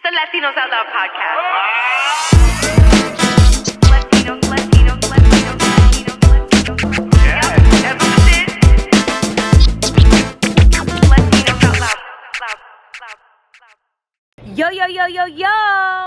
the Latinos Out Loud podcast. Latinos. Yeah, that's what this is. Latinos Out Loud. Yo.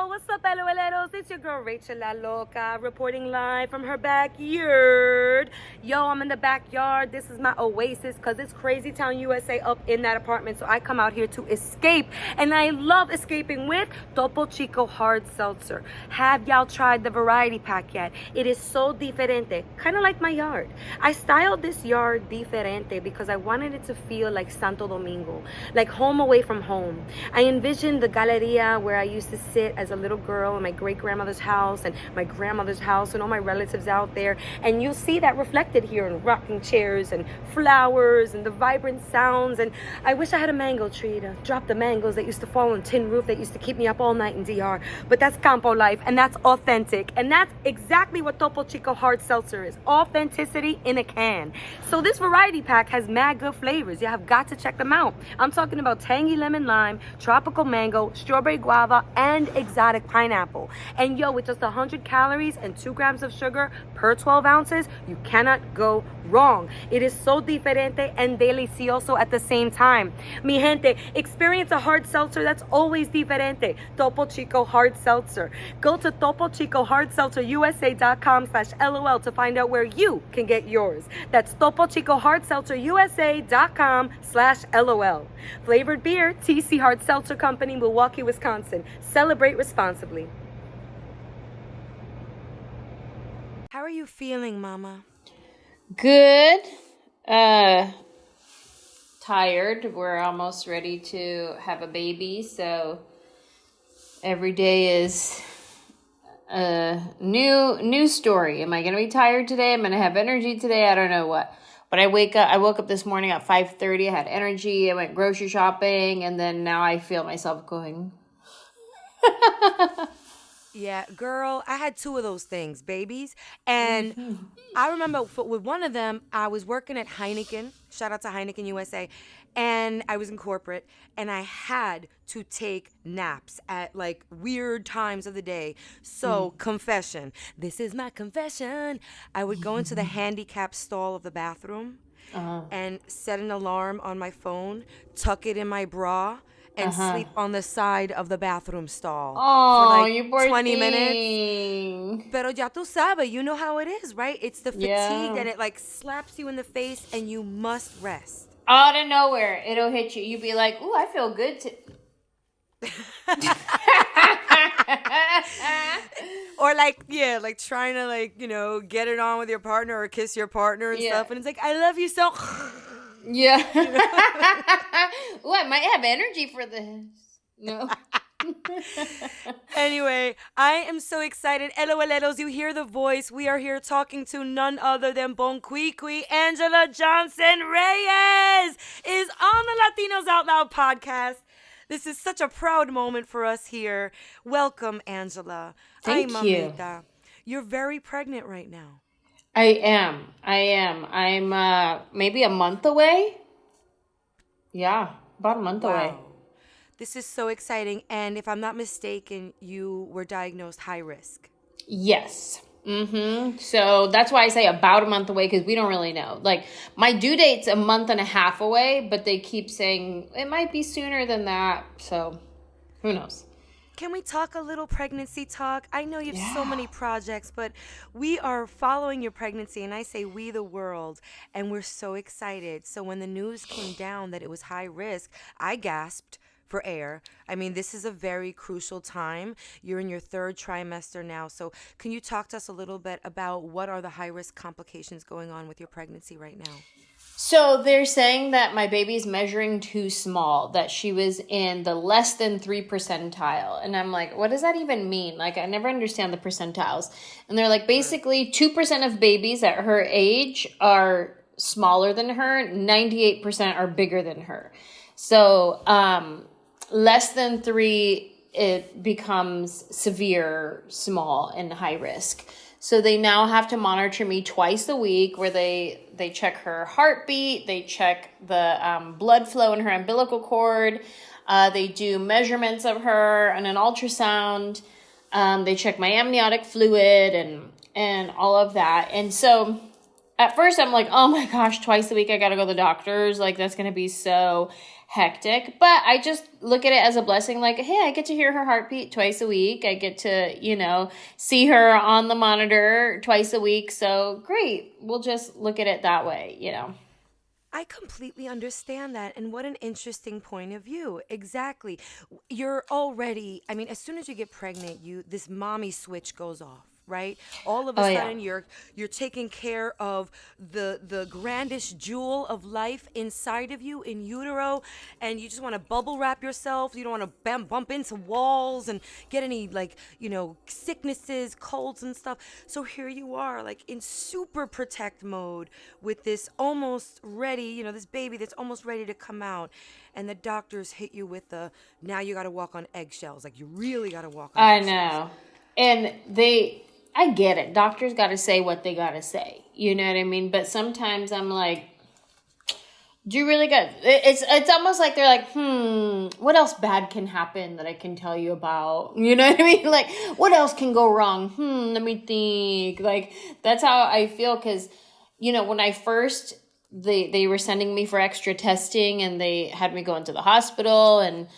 What's up, LOLeros? It's your girl, Anjelah Loca, reporting live from her backyard. Yo, I'm in the backyard. This is my oasis because it's Crazy Town, USA up in that apartment. So I come out here to escape. And I love escaping with Topo Chico Hard Seltzer. Have y'all tried the variety pack yet? It is so diferente, kind of like my yard. I styled this yard diferente because I wanted it to feel like Santo Domingo, like home away from home. I envisioned the Galeria where I used to sit as a little girl in my great-grandmother's house and my grandmother's house and all my relatives out there. And you'll see that reflected here in rocking chairs and flowers and the vibrant sounds. And I wish I had a mango tree to drop the mangoes that used to fall on a tin roof that used to keep me up all night in DR. But that's Campo life, and that's authentic. And that's exactly what Topo Chico Hard Seltzer is. Authenticity in a can. So this variety pack has mad good flavors. You have got to check them out. I'm talking about tangy lemon lime, tropical mango, strawberry guava, and exotic pineapple. And yo, with just 100 calories and 2 grams of sugar per 12 ounces, you cannot go wrong. It is so diferente and delicioso at the same time. Mi gente, experience a hard seltzer that's always diferente. Topo Chico Hard Seltzer. Go to topochicohardseltzerusa.com/LOL to find out where you can get yours. That's topochicohardseltzerusa.com/LOL. Flavored beer, TC Hard Seltzer Company, Milwaukee, Wisconsin. Celebrate responsibly. How are you feeling, Mama? Good. Tired. We're almost ready to have a baby, so every day is a new story. Am I going to be tired today? I'm going to have energy today? I don't know what. But I woke up this morning at 5:30. I had energy. I went grocery shopping, and then now I feel myself going. Yeah, girl, I had 2 of those things, babies. And I remember with one of them, I was working at Heineken. Shout out to Heineken USA. And I was in corporate, and I had to take naps at like weird times of the day. So, confession. This is my confession. I would go into the handicap stall of the bathroom and set an alarm on my phone, tuck it in my bra, and sleep on the side of the bathroom stall for like you poor 20 thing. minutes. Pero ya tú sabes, you know how it is, right? It's the fatigue and it like slaps you in the face and you must rest. Out of nowhere, it'll hit you. You'll be like, ooh, I feel good. Or like trying to get it on with your partner or kiss your partner and stuff. And it's like, I love you so. Yeah. Ooh, I might have energy for this. No. Anyway, I am so excited. LOLeros, you hear the voice. We are here talking to none other than Bon Qui Qui. Anjelah Johnson Reyes is on the Latinos Out Loud podcast. This is such a proud moment for us here. Welcome, Anjelah. Thank you. Mamita. You're very pregnant right now. I am. I'm maybe a month away. Yeah, about a month away. This is so exciting. And if I'm not mistaken, you were diagnosed high risk. Yes. So that's why I say about a month away, because we don't really know. Like, my due date's a month and a half away, but they keep saying it might be sooner than that. So who knows? Can we talk a little pregnancy talk? I know you have so many projects, but we are following your pregnancy, and I say we the world, and we're so excited. So when the news came down that it was high risk, I gasped for air. I mean, this is a very crucial time. You're in your 3rd trimester now. So can you talk to us a little bit about what are the high-risk complications going on with your pregnancy right now? So they're saying that my baby's measuring too small, that she was in the less than 3 percentile. And I'm like, what does that even mean? Like, I never understand the percentiles. And they're like, basically 2% of babies at her age are smaller than her. 98% are bigger than her. So, less than 3, it becomes severe, small, and high risk. So they now have to monitor me twice a week, where they check her heartbeat, they check the blood flow in her umbilical cord. They do measurements of her and an ultrasound. They check my amniotic fluid and all of that. And so at first I'm like, oh my gosh, twice a week I gotta go to the doctors. Like, that's gonna be so hectic. But I just look at it as a blessing. Like, hey, I get to hear her heartbeat twice a week. I get to, see her on the monitor twice a week. So great. We'll just look at it that way. I completely understand that. And what an interesting point of view. Exactly. You're already, I mean, as soon as you get pregnant, this mommy switch goes off. Right? All of a sudden you're taking care of the grandest jewel of life inside of you in utero, and you just want to bubble wrap yourself. You don't want to bump into walls and get any sicknesses, colds and stuff. So here you are, like in super protect mode with this almost ready, this baby that's almost ready to come out. And the doctors hit you with now you got to walk on eggshells. Like, you really got to walk on eggshells. I know. And I get it. Doctors got to say what they got to say. You know what I mean? But sometimes I'm like, do you really got... It's almost like they're like, what else bad can happen that I can tell you about? You know what I mean? Like, what else can go wrong? Let me think. Like, that's how I feel. Because, when I first... They were sending me for extra testing, and they had me go into the hospital and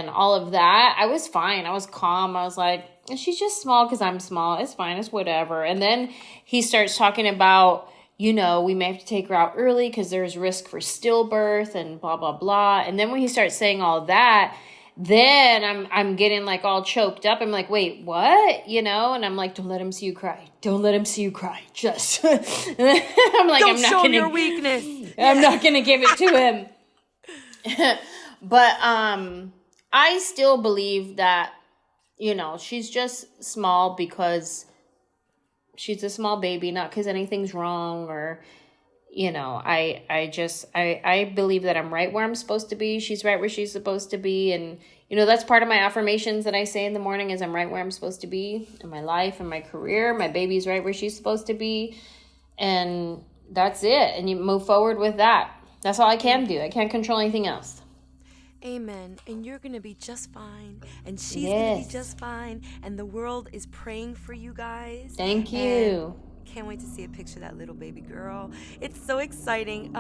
all of that. I was fine. I was calm. I was like, she's just small because I'm small. It's fine. It's whatever. And then he starts talking about, we may have to take her out early because there's risk for stillbirth and blah, blah, blah. And then when he starts saying all that, then I'm getting like all choked up. I'm like, wait, what? And I'm like, don't let him see you cry. Don't let him see you cry. Just, I'm like, don't show your weakness. I'm not going to give it to him. But I still believe that, she's just small because she's a small baby, not because anything's wrong or, I believe that I'm right where I'm supposed to be. She's right where she's supposed to be. And, that's part of my affirmations that I say in the morning is I'm right where I'm supposed to be in my life and my career. My baby's right where she's supposed to be. And that's it. And you move forward with that. That's all I can do. I can't control anything else. Amen. And you're going to be just fine. And she's going to be just fine. And the world is praying for you guys. Thank you. And can't wait to see a picture of that little baby girl. It's so exciting.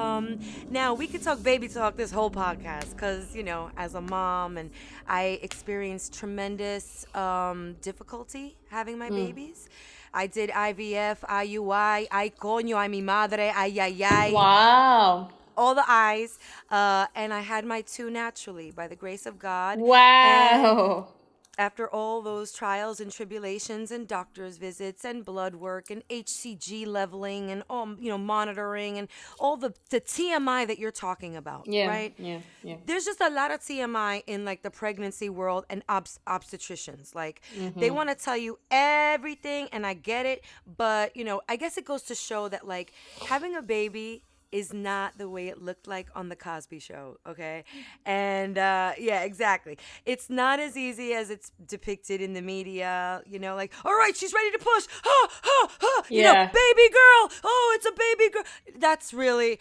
Now, we could talk baby talk this whole podcast because, as a mom, and I experienced tremendous difficulty having my babies. I did IVF, IUI, ay coño, ay mi madre, ay ay ay. Wow. All the eyes, and I had my two naturally by the grace of God. Wow. And after all those trials and tribulations and doctor's visits and blood work and HCG leveling and monitoring and all the TMI that you're talking about, right? Yeah. There's just a lot of TMI in like the pregnancy world and obstetricians. Like they want to tell you everything, and I get it, but I guess it goes to show that like having a baby is not the way it looked like on the Cosby Show, okay? And exactly. It's not as easy as it's depicted in the media, like, all right, she's ready to push, baby girl, oh, it's a baby girl. That's really,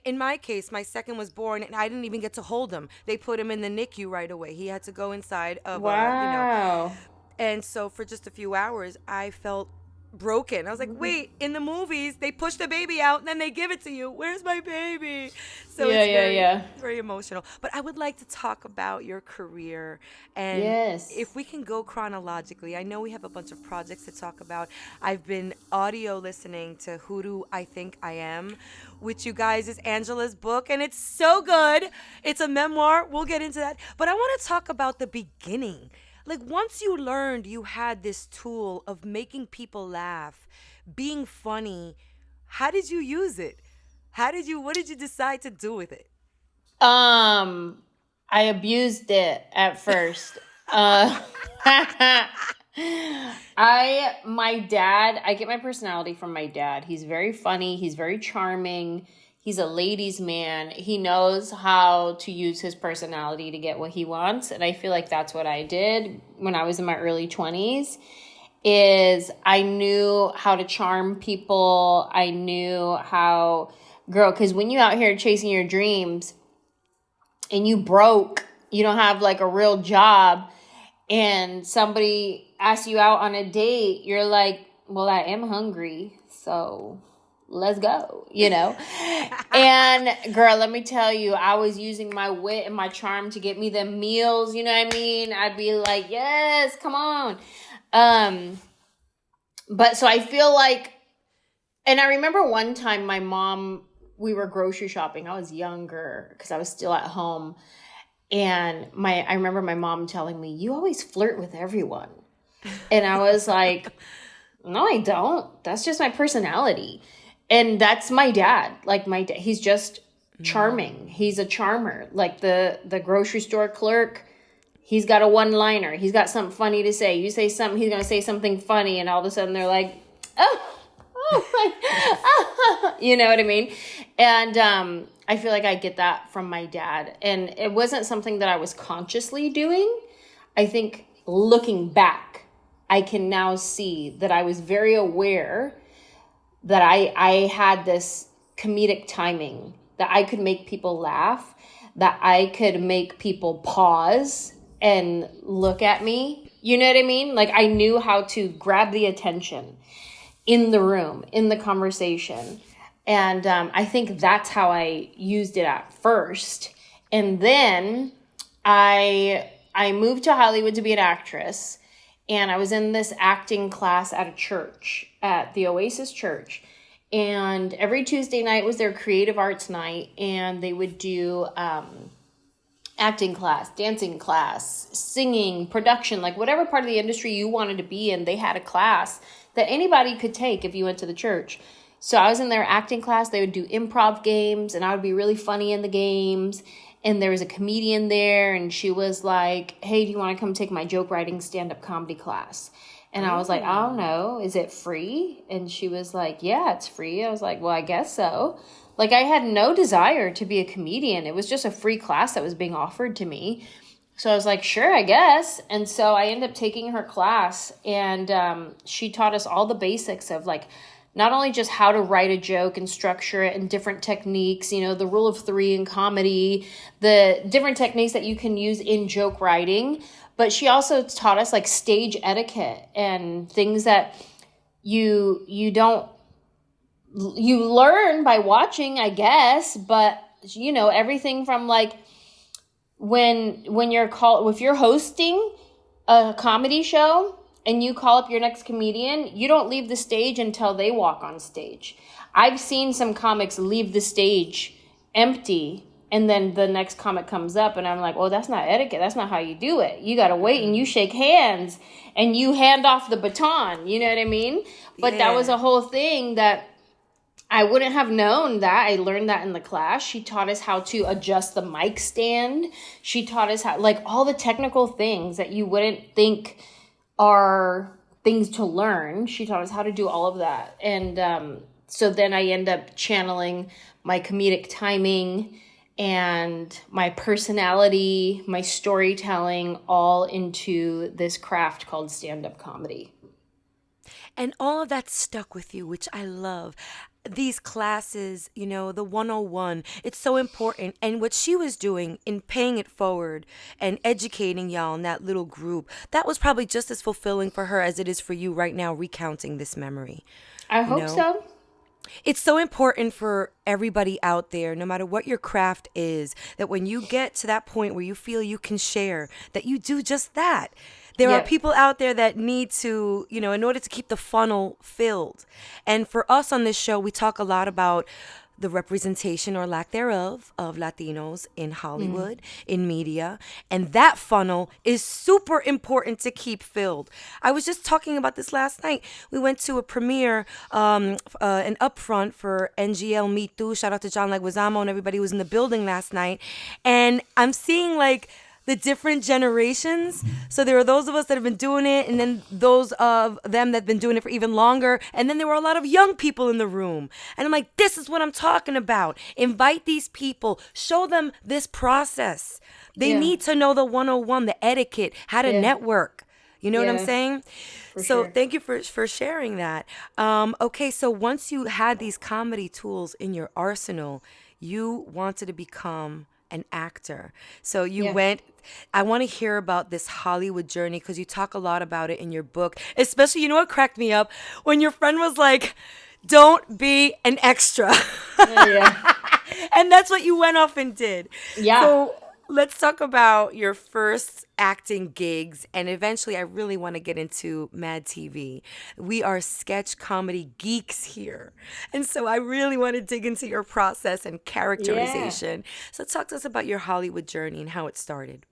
in my case, my second was born, and I didn't even get to hold him. They put him in the NICU right away. He had to go inside of, wow. And so for just a few hours, I felt broken. I was like, wait, in the movies they push the baby out and then they give it to you. Where's my baby? So it's very emotional. But I would like to talk about your career, and if we can go chronologically. I know we have a bunch of projects to talk about. I've been audio listening to Who Do I Think I Am, which you guys is Anjelah's book, and it's so good. It's a memoir. We'll get into that. But I want to talk about the beginning. Like, once you learned you had this tool of making people laugh, being funny, how did you use it? What did you decide to do with it? I abused it at first. I get my personality from my dad. He's very funny. He's very charming. He's a ladies' man. He knows how to use his personality to get what he wants. And I feel like that's what I did when I was in my early 20s, is I knew how to charm people. I knew how, because when you out here chasing your dreams and you broke you don't have like a real job and somebody asks you out on a date, you're like, well, I am hungry, so let's go, And girl, let me tell you, I was using my wit and my charm to get me them meals, you know what I mean? I'd be like, yes, come on. But so I feel like, and I remember one time my mom, we were grocery shopping. I was younger because I was still at home. And I remember my mom telling me, you always flirt with everyone. And I was like, no, I don't. That's just my personality. And that's my dad. Like he's just charming. He's a charmer. Like the grocery store clerk, he's got a one-liner. He's got something funny to say. You say something, he's going to say something funny. And all of a sudden they're like, you know what I mean? And I feel like I get that from my dad. And it wasn't something that I was consciously doing. I think looking back, I can now see that I was very aware that I had this comedic timing, that I could make people laugh, that I could make people pause and look at me. You know what I mean? Like I knew how to grab the attention in the room, in the conversation. And I think that's how I used it at first. And then I moved to Hollywood to be an actress. And I was in this acting class at a church, at the Oasis Church. And every Tuesday night was their creative arts night. And they would do acting class, dancing class, singing, production, like whatever part of the industry you wanted to be in, they had a class that anybody could take if you went to the church. So I was in their acting class. They would do improv games, and I would be really funny in the games. And there was a comedian there, and she was like, hey, do you want to come take my joke writing stand-up comedy class? And I was like, I don't know. Is it free? And she was like, yeah, it's free. I was like, well, I guess so. Like, I had no desire to be a comedian. It was just a free class that was being offered to me. So I was like, sure, I guess. And so I ended up taking her class, and she taught us all the basics of like, not only just how to write a joke and structure it and different techniques, the rule of three in comedy, the different techniques that you can use in joke writing, but she also taught us like stage etiquette and things that you learn by watching, I guess, but everything from like when if you're hosting a comedy show and you call up your next comedian, you don't leave the stage until they walk on stage. I've seen some comics leave the stage empty, and then the next comic comes up, and I'm like, well, that's not etiquette. That's not how you do it. You got to wait, and you shake hands, and you hand off the baton. You know what I mean? But that was a whole thing that I wouldn't have known that. I learned that in the class. She taught us how to adjust the mic stand. She taught us how, like, all the technical things that you wouldn't think are things to learn. She taught us how to do all of that. And so then I end up channeling my comedic timing and my personality, my storytelling, all into this craft called stand-up comedy. And all of that stuck with you, which I love. These classes, the 101, it's so important. And what she was doing in paying it forward and educating y'all in that little group, that was probably just as fulfilling for her as it is for you right now recounting this memory. I hope so. It's so important for everybody out there, no matter what your craft is, that when you get to that point where you feel you can share, that you do just that. There are people out there that need to, in order to keep the funnel filled. And for us on this show, we talk a lot about the representation or lack thereof of Latinos in Hollywood, in media. And that funnel is super important to keep filled. I was just talking about this last night. We went to a premiere, an upfront for NGL Me Too. Shout out to John Leguizamo and everybody who was in the building last night. And I'm seeing like the different generations. So there are those of us that have been doing it, and then those of them that have been doing it for even longer. And then there were a lot of young people in the room. And I'm like, this is what I'm talking about. Invite these people. Show them this process. They need to know the 101, the etiquette, how to network. You know what I'm saying? Thank you for sharing that. Okay, so once you had these comedy tools in your arsenal, you wanted to become an actor. So you Yeah. went, I want to hear about this Hollywood journey because you talk a lot about it in your book. Especially, you know what cracked me up? When your friend was like, don't be an extra. Yeah. And that's what you went off and did. Yeah. So let's talk about your first acting gigs. And eventually, I really want to get into Mad TV. We are sketch comedy geeks here. And so I really want to dig into your process and characterization. So talk to us about your Hollywood journey and how it started.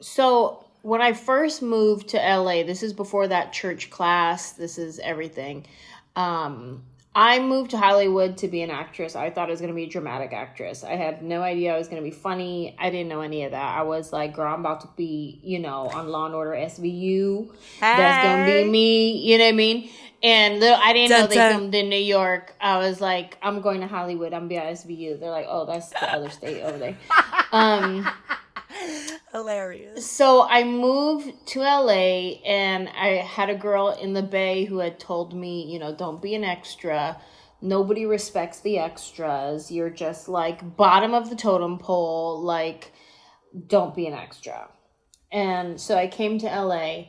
So when I first moved to LA, this is before that church class, this is everything. I moved to Hollywood to be an actress. I thought I was going to be a dramatic actress. I had no idea I was going to be funny. I didn't know any of that. I was like, girl, I'm about to be, on Law and Order SVU. That's going to be me. You know what I mean? And I didn't know they filmed in New York. I was like, I'm going to Hollywood. I'm going to be at SVU. They're like, oh, that's the other state over there. Hilarious. So I moved to LA and I had a girl in the Bay who had told me, don't be an extra. Nobody respects the extras. You're just like bottom of the totem pole. Like, don't be an extra. And so I came to LA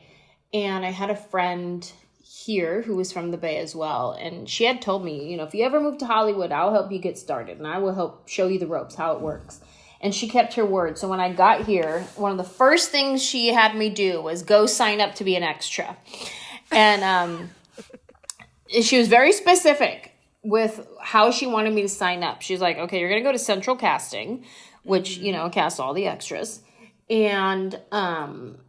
and I had a friend here who was from the Bay as well. And she had told me, if you ever move to Hollywood, I'll help you get started and I will help show you the ropes, how it works. And she kept her word. So when I got here, one of the first things she had me do was go sign up to be an extra. And she was very specific with how she wanted me to sign up. She's like, okay, you're going to go to Central Casting, which, casts all the extras. And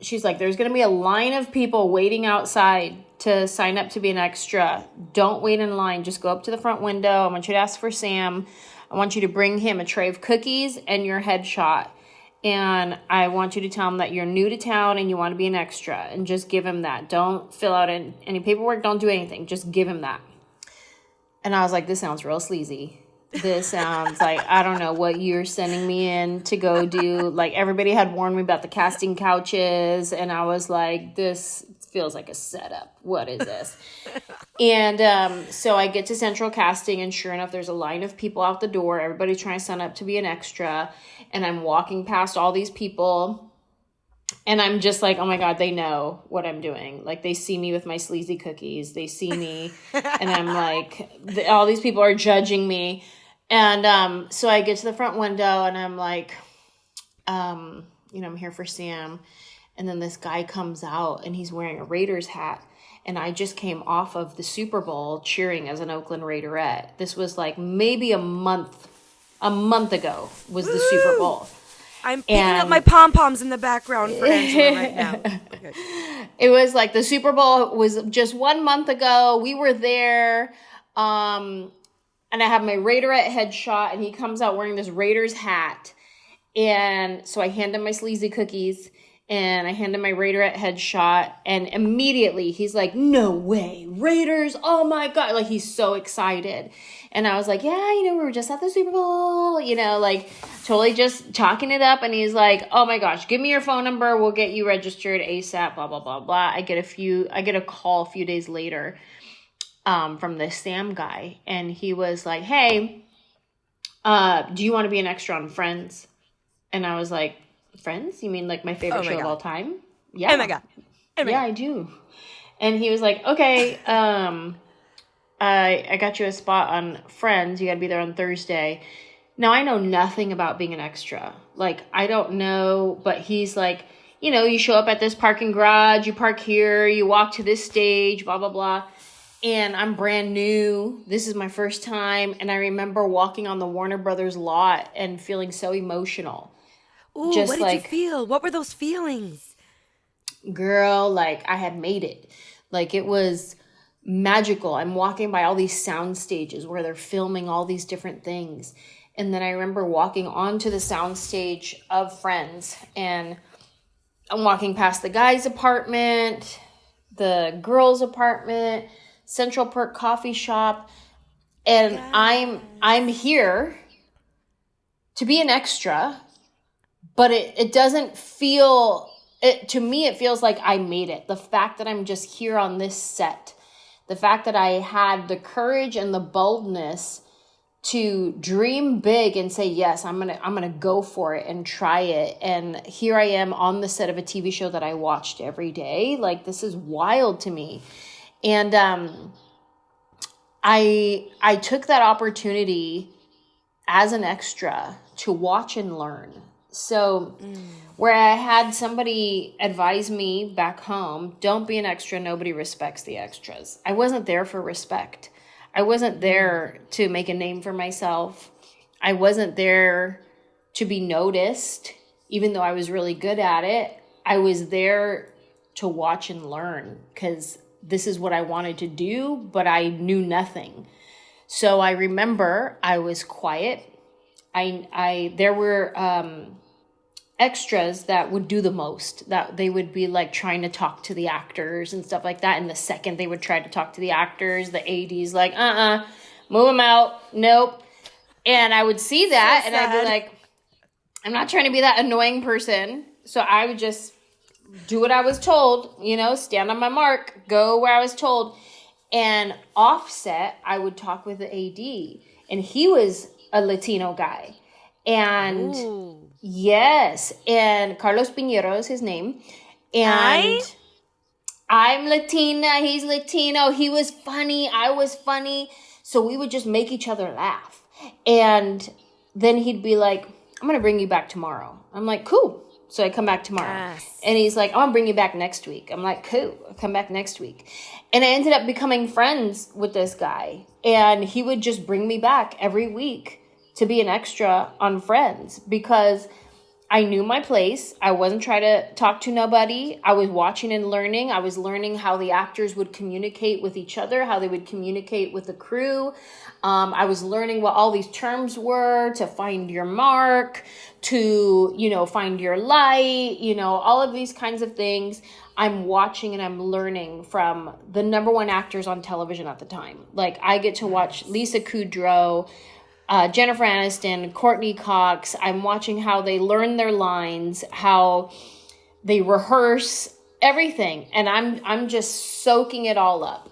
she's like, there's going to be a line of people waiting outside to sign up to be an extra. Don't wait in line. Just go up to the front window. I want you to ask for Sam. I want you to bring him a tray of cookies and your headshot. And I want you to tell him that you're new to town and you want to be an extra. And just give him that. Don't fill out any paperwork. Don't do anything. Just give him that. And I was like, this sounds real sleazy. This sounds like, I don't know what you're sending me in to go do. Like, everybody had warned me about the casting couches. And I was like, this feels like a setup. What is this? And so I get to Central Casting, and sure enough, there's a line of people out the door. Everybody trying to sign up to be an extra. And I'm walking past all these people. And I'm just like, oh my God, they know what I'm doing. Like, they see me with my sleazy cookies. They see me. And I'm like, all these people are judging me. And so I get to the front window and I'm like, I'm here for Sam. And then this guy comes out and he's wearing a Raiders hat. And I just came off of the Super Bowl cheering as an Oakland Raiderette. This was like maybe a month ago was the Super Bowl. I'm picking up my pom-poms in the background for Anjelah right now. Okay. It was like the Super Bowl was just 1 month ago. We were there. And I have my Raiderette headshot, and he comes out wearing this Raiders hat. And so I hand him my sleazy cookies, and I hand him my Raiderette headshot, and immediately he's like, no way, Raiders, oh my God. Like, he's so excited. And I was like, yeah, we were just at the Super Bowl, like totally just chalking it up. And he's like, oh my gosh, give me your phone number. We'll get you registered ASAP, blah, blah, blah, blah. I get a call a few days later from this Sam guy. And he was like, hey, do you want to be an extra on Friends? And I was like, Friends? You mean like my favorite show of all time? Yeah. Oh my God. Yeah, I do. And he was like, okay, I got you a spot on Friends. You got to be there on Thursday. Now, I know nothing about being an extra. Like, I don't know, but he's like, you show up at this parking garage, you park here, you walk to this stage, blah, blah, blah. And I'm brand new. This is my first time. And I remember walking on the Warner Brothers lot and feeling so emotional. Ooh, just what did you feel? What were those feelings? Girl, like, I had made it. Like, it was magical. I'm walking by all these sound stages where they're filming all these different things. And then I remember walking onto the sound stage of Friends, and I'm walking past the guy's apartment, the girl's apartment, Central Perk coffee shop, and yes. I'm here to be an extra, but it doesn't feel it to me. It feels like I made it. The fact that I'm just here on this set, the fact that I had the courage and the boldness to dream big and say, yes, I'm gonna go for it and try it. And here I am on the set of a TV show that I watched every day. Like, this is wild to me. And I took that opportunity as an extra to watch and learn. So where I had somebody advise me back home, don't be an extra, nobody respects the extras. I wasn't there for respect. I wasn't there to make a name for myself. I wasn't there to be noticed, even though I was really good at it. I was there to watch and learn because this is what I wanted to do, but I knew nothing. So I remember I was quiet. There were extras that would do the most, that they would be like trying to talk to the actors and stuff like that. And the second they would try to talk to the actors, the AD's like, move them out. Nope. And I would see that and I'd be like, I'm not trying to be that annoying person. So I would just do what I was told, stand on my mark, go where I was told. And offset, I would talk with the AD, and he was a Latino guy. And Ooh. Yes, and Carlos Pinheiro is his name. And I'm Latina, he's Latino. He was funny, I was funny. So we would just make each other laugh. And then he'd be like, I'm going to bring you back tomorrow. I'm like, cool. So I come back tomorrow. Yes. And he's like, I'm going to bring you back next week. I'm like, cool. I'll come back next week. And I ended up becoming friends with this guy. And he would just bring me back every week to be an extra on Friends because I knew my place. I wasn't trying to talk to nobody. I was watching and learning. I was learning how the actors would communicate with each other, how they would communicate with the crew. I was learning what all these terms were, to find your mark, to, find your light, all of these kinds of things. I'm watching and I'm learning from the number one actors on television at the time. Like, I get to watch Lisa Kudrow, Jennifer Aniston, Courtney Cox. I'm watching how they learn their lines, how they rehearse everything. And I'm just soaking it all up.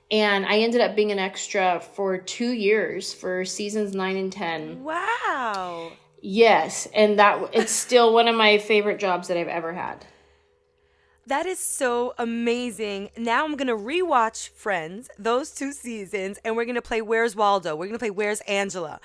And I ended up being an extra for 2 years for seasons 9 and 10. Wow. Yes. And it's still one of my favorite jobs that I've ever had. That is so amazing. Now I'm going to rewatch Friends, those 2 seasons, and we're going to play Where's Waldo? We're going to play Where's Angela?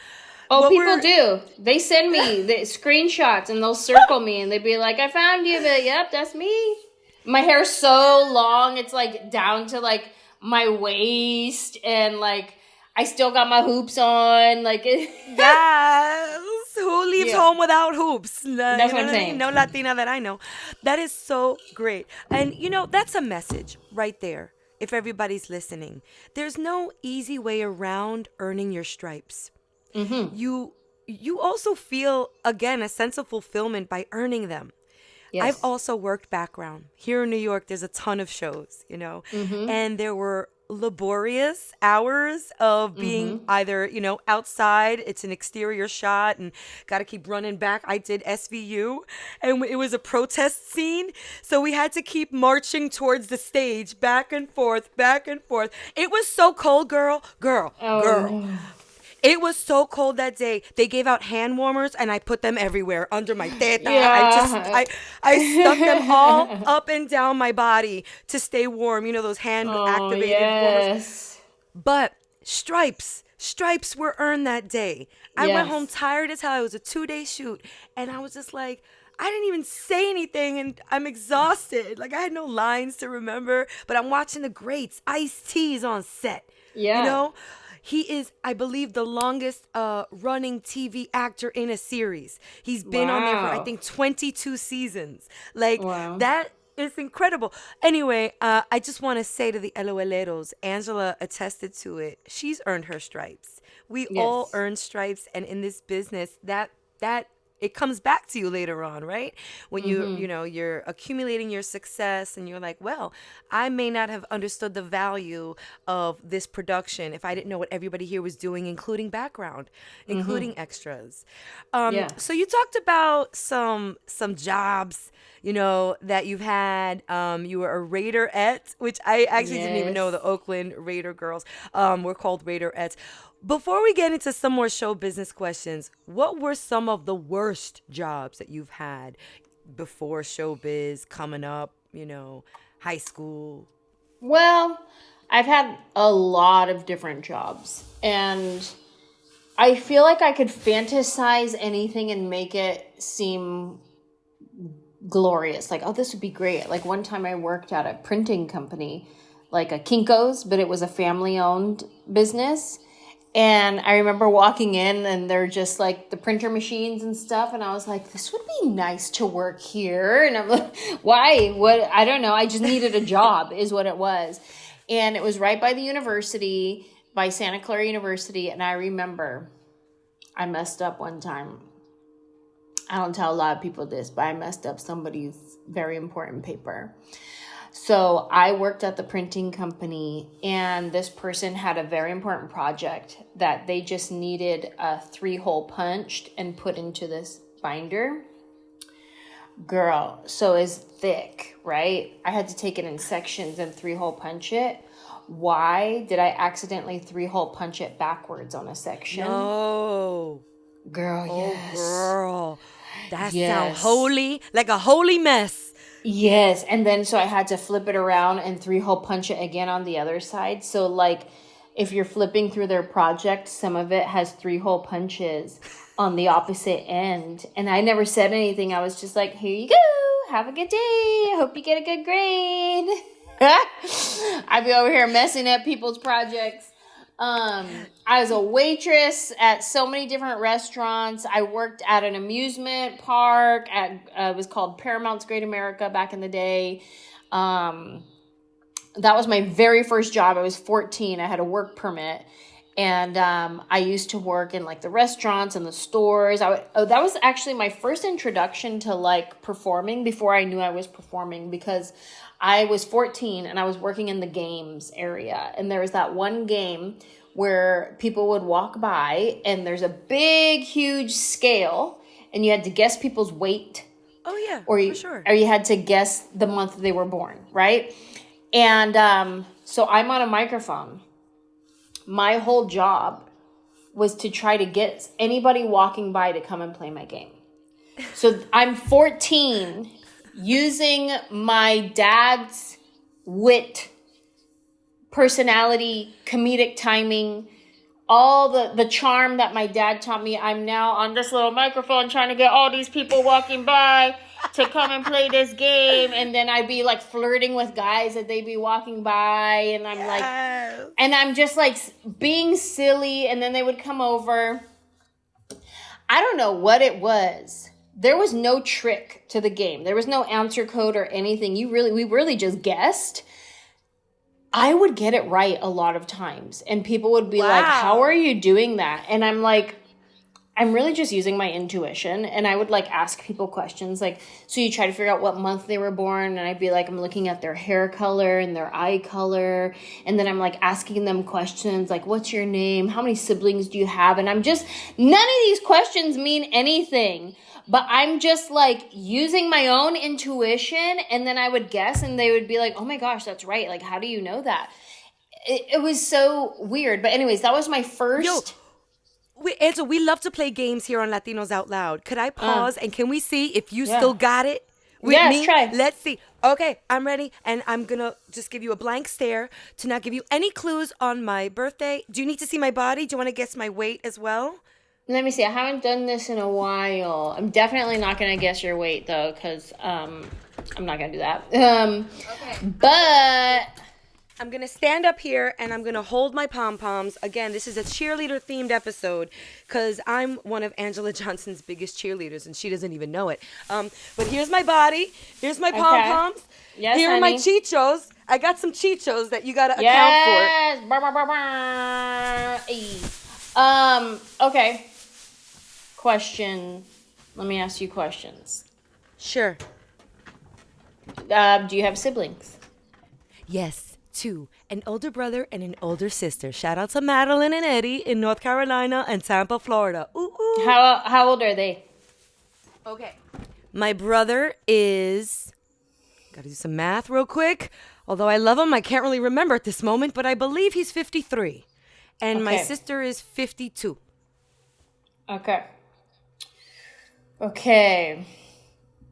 Oh, people do. They send me the screenshots and they'll circle me and they'd be like, I found you. But yep, that's me. My hair's so long. It's like down to like my waist and like I still got my hoops on. Like, Yes. Who leaves home without hoops? That's what I'm saying. No Latina that I know. That is so great. And, that's a message right there. If everybody's listening, there's no easy way around earning your stripes. Mm-hmm. You also feel, again, a sense of fulfillment by earning them. Yes. I've also worked background. Here in New York, there's a ton of shows, mm-hmm. and there were laborious hours of being either, outside, it's an exterior shot and got to keep running back. I did SVU and it was a protest scene. So we had to keep marching towards the stage, back and forth, back and forth. It was so cold, girl. It was so cold that day. They gave out hand warmers and I put them everywhere under my teta. Yeah. I stuck them all up and down my body to stay warm. Those hand activated warmers. But stripes were earned that day. I went home tired as hell. It was a 2-day shoot. And I was just like, I didn't even say anything and I'm exhausted. Like, I had no lines to remember, but I'm watching the greats. Ice-T's on set. Yeah. He is, I believe, the longest running TV actor in a series. He's been on there for, I think, 22 seasons. Like, that is incredible. Anyway, I just want to say to the LOLeros, Anjelah attested to it. She's earned her stripes. We all earn stripes. And in this business, that it comes back to you later on, right? When you're accumulating your success and you're like, well, I may not have understood the value of this production if I didn't know what everybody here was doing, including background, including extras. So you talked about some jobs, that you've had. You were a Raiderette, which I actually didn't even know the Oakland Raider girls were called Raiderettes. Before we get into some more show business questions, what were some of the worst jobs that you've had before showbiz, coming up, high school? Well, I've had a lot of different jobs, and I feel like I could fantasize anything and make it seem glorious. Like, oh, this would be great. Like, one time I worked at a printing company, like a Kinko's, but it was a family-owned business. And I remember walking in and they're just like the printer machines and stuff. And I was like, this would be nice to work here. And I'm like, why? What? I don't know. I just needed a job is what it was. And it was right by the university, by Santa Clara University. And I remember I messed up one time. I don't tell a lot of people this, but I messed up somebody's very important paper. So I worked at the printing company, and this person had a very important project that they just needed a 3-hole punched and put into this binder. Girl, so it's thick, right? I had to take it in sections and 3-hole punch it. Why did I accidentally 3-hole punch it backwards on a section? No. Girl, yes. Girl. That sounds holy, like a holy mess. Yes, and then so I had to flip it around and 3-hole punch it again on the other side. So like if you're flipping through their project, some of it has 3-hole punches on the opposite end. And I never said anything. I was just like, here you go. Have a good day. I hope you get a good grade. I'd be over here messing up people's projects. I was a waitress at so many different restaurants. I worked at an amusement park it was called Paramount's Great America back in the day. That was my very first job. I was 14. I had a work permit. And I used to work in like the restaurants and the stores. That was actually my first introduction to like performing before I knew I was performing, because I was 14 and I was working in the games area. And there was that one game where people would walk by and there's a big, huge scale and you had to guess people's weight. Oh, yeah, for sure. Or you had to guess the month they were born, right? And so I'm on a microphone. My whole job was to try to get anybody walking by to come and play my game. So I'm 14 using my dad's wit, personality, comedic timing, all the charm that my dad taught me. I'm now on this little microphone trying to get all these people walking by to come and play this game. And then I'd be like flirting with guys that they'd be walking by. And I'm like, and I'm just like being silly. And then they would come over. I don't know what it was. There was no trick to the game. There was no answer code or anything. We really just guessed. I would get it right a lot of times. And people would be like, how are you doing that? And I'm like, I'm really just using my intuition. And I would like ask people questions like, so you try to figure out what month they were born. And I'd be like, I'm looking at their hair color and their eye color. And then I'm like asking them questions like, what's your name? How many siblings do you have? And I'm just, none of these questions mean anything. But I'm just like using my own intuition, and then I would guess and they would be like, oh my gosh, that's right. Like, how do you know that? It was so weird. But anyways, that was my first. Angel, we love to play games here on Latinos Out Loud. Could I pause and can we see if you still got it with me? Try. Let's see. Okay, I'm ready. And I'm going to just give you a blank stare to not give you any clues on my birthday. Do you need to see my body? Do you want to guess my weight as well? Let me see. I haven't done this in a while. I'm definitely not going to guess your weight, though, because I'm not going to do that. Okay. But I'm going to stand up here, and I'm going to hold my pom-poms. Again, this is a cheerleader-themed episode, because I'm one of Anjelah Johnson's biggest cheerleaders, and she doesn't even know it. But here's my body. Here's my pom-poms. Yes, here are my chichos. I got some chichos that you got to account for. Okay. Question. Let me ask you questions. Sure. Do you have siblings? Yes, 2. An older brother and an older sister. Shout out to Madeline and Eddie in North Carolina and Tampa, Florida. Ooh, ooh. How old are they? Okay. My brother is... Got to do some math real quick. Although I love him, I can't really remember at this moment, but I believe he's 53. And my Okay. sister is 52. Okay. Okay.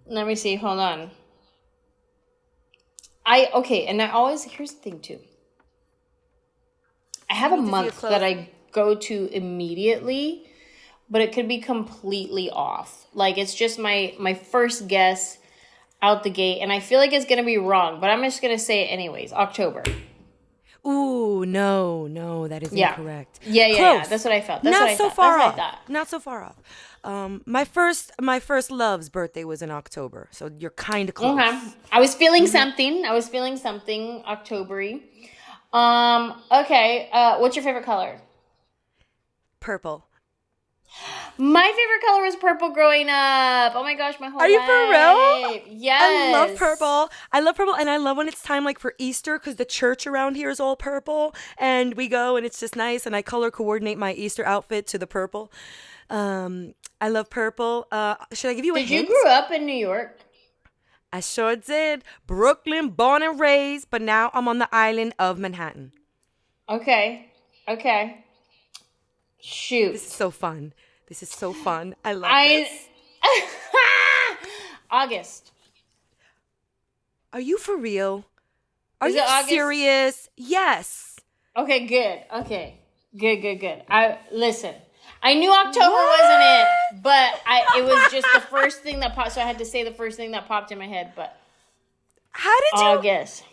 Let me see. Hold on. And I always, here's the thing too. I have a need to see it month close. that I go to immediately, but it could be completely off. Like, it's just my first guess out the gate, and I feel like it's going to be wrong, but I'm just going to say it anyways. October. Ooh, no, that is Yeah. incorrect. Yeah. Close. That's what I felt. Not so far That's off. what I thought. Not so far off. My first love's birthday was in October, so you're kind of close. Okay. I was feeling something. October-y. Okay. What's your favorite color? Purple. My favorite color was purple growing up. Oh my gosh, my whole life. Are you for real? Yes. I love purple, and I love when it's time like for Easter because the church around here is all purple, and we go and it's just nice, and I color coordinate my Easter outfit to the purple. I love purple. Should I give you a Did you hint? grow up in New York? I sure did. Brooklyn, born and raised, but now I'm on the island of Manhattan. Okay. Shoot. This is so fun. I love I this. August. Are you for real? Are Is you it August? serious? Yes. Okay, good. Okay. Good. Listen. I knew October wasn't it, but it was just the first thing that popped, so I had to say the first thing that popped in my head, but How did you? August.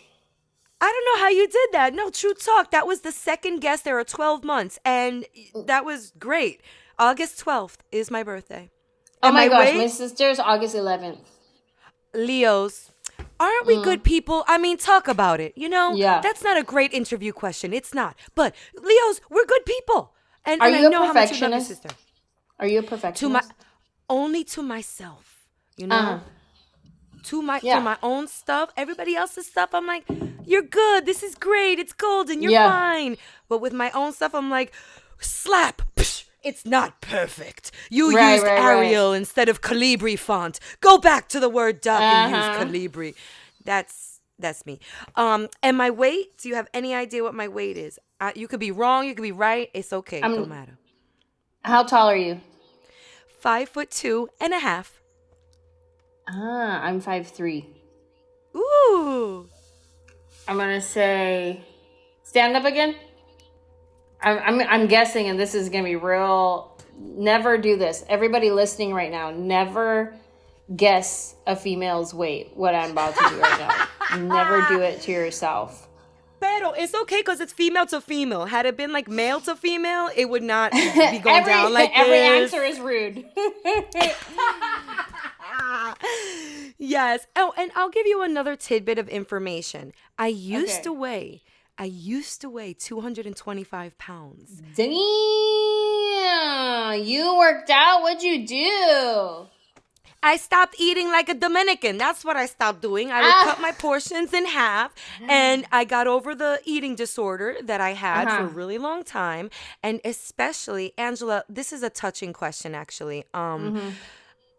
I don't know how you did that. No, true talk. That was the second guess. There are 12 months, and that was great. August 12th is my birthday. Oh And my gosh, weight? my sister's August 11th. Leos. Aren't we good people? I mean, talk about it. Yeah. That's not a great interview question. It's not. But Leos, we're good people. And, Are and you I a know how much you love your perfectionist? sister. Are you a perfectionist? Only to myself. For my own stuff, everybody else's stuff, I'm like, you're good. This is great. It's golden. You're fine. But with my own stuff, I'm like, slap. Psh, it's not perfect. You used Arial instead of Calibri font. Go back to the Word doc and use Calibri. That's me. And my weight, do you have any idea what my weight is? You could be wrong. You could be right. It's okay. Don't matter. How tall are you? 5'2.5". I'm 5'3". Ooh. I'm gonna say, stand up again. I'm guessing, and this is gonna be real. Never do this. Everybody listening right now, never guess a female's weight. What I'm about to do right now. Never do it to yourself. Pero it's okay because it's female to female. Had it been like male to female, it would not be going down like this. Every answer is rude. Yes. Oh, and I'll give you another tidbit of information. I used to weigh 225 pounds. Damn, you worked out. What'd you do? I stopped eating like a Dominican. That's what I stopped doing. I would cut my portions in half, and I got over the eating disorder that I had for a really long time. And especially, Anjelah, this is a touching question, actually.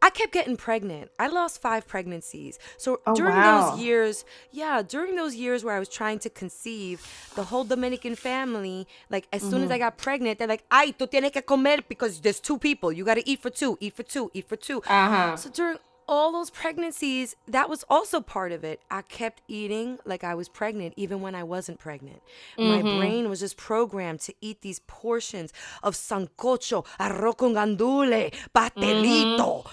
I kept getting pregnant. I lost 5 pregnancies. So during those years where I was trying to conceive, the whole Dominican family, like as soon as I got pregnant, they're like, ay, tú tienes que comer because there's 2 people. You got to eat for 2, eat for 2, eat for 2. So during all those pregnancies, that was also part of it. I kept eating like I was pregnant, even when I wasn't pregnant. My brain was just programmed to eat these portions of sancocho, arroz con gandule, pastelito,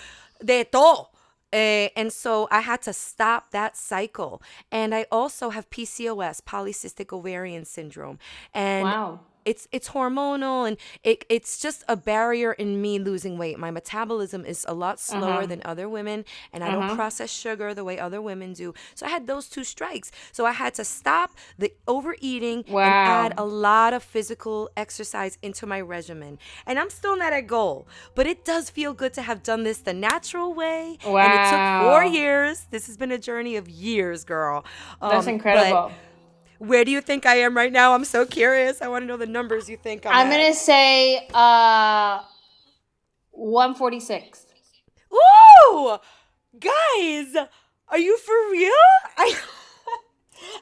de todo. And so I had to stop that cycle. And I also have PCOS, polycystic ovarian syndrome. And it's hormonal, and it's just a barrier in me losing weight. My metabolism is a lot slower than other women, and I don't process sugar the way other women do. So I had those 2 strikes. So I had to stop the overeating and add a lot of physical exercise into my regimen. And I'm still not at goal, but it does feel good to have done this the natural way. Wow. And it took 4 years. This has been a journey of years, girl. That's incredible. Where do you think I am right now? I'm so curious. I want to know the numbers you think I'm going to say 146. Ooh! Guys, are you for real?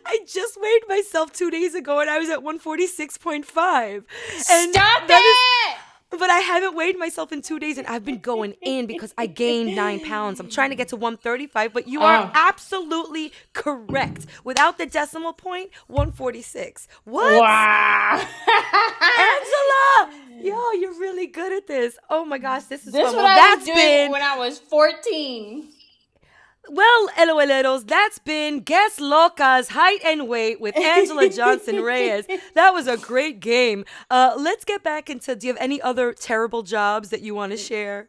I just weighed myself 2 days ago and I was at 146.5. And Stop that it! is, but I haven't weighed myself in 2 days and I've been going in because I gained 9 pounds. I'm trying to get to 135, but you are Oh, absolutely correct. Without the decimal point, 146. What? wow. Angela! Yo, you're really good at this. Oh my gosh, this is This is fun. what Well, I was that's doing been when I was 14. Well, LOLeros, that's been Guess Loca's Height and Weight with Anjelah Johnson Reyes. That was a great game. Let's get back into, do you have any other terrible jobs that you want to share?